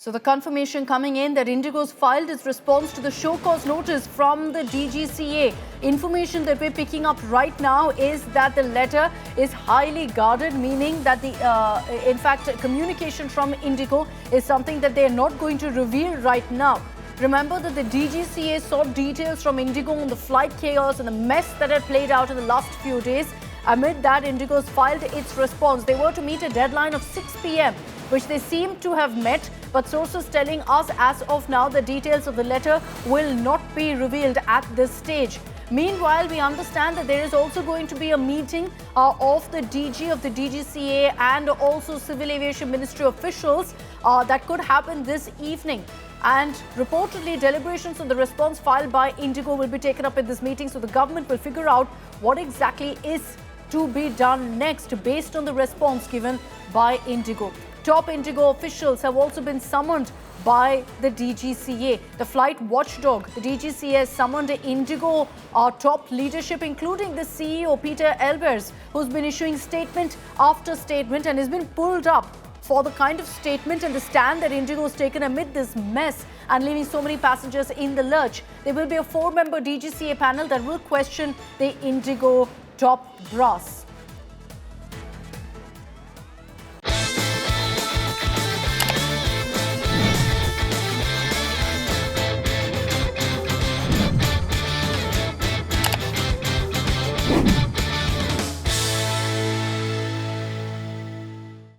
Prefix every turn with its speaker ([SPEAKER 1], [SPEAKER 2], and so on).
[SPEAKER 1] So the confirmation coming in that Indigo's filed its response to the show cause notice from the DGCA. Information that we're picking up right now is that the letter is highly guarded, meaning that in fact, communication from Indigo is something that they are not going to reveal right now. Remember that the DGCA sought details from Indigo on the flight chaos and the mess that had played out in the last few days. Amid that, Indigo's filed its response. They were to meet a deadline of 6 p.m., which they seem to have met, but sources telling us as of now the details of the letter will not be revealed at this stage. Meanwhile, we understand that there is also going to be a meeting of the DG of the DGCA and also Civil Aviation Ministry officials that could happen this evening. And reportedly, deliberations on the response filed by Indigo will be taken up at this meeting, so the government will figure out what exactly is to be done next based on the response given by Indigo. Top Indigo officials have also been summoned by the DGCA. The flight watchdog, the DGCA, has summoned Indigo top leadership, including the CEO, Peter Elbers, who's been issuing statement after statement and has been pulled up for the kind of statement and the stand that Indigo has taken amid this mess and leaving so many passengers in the lurch. There will be a 4-member DGCA panel that will question the Indigo top brass.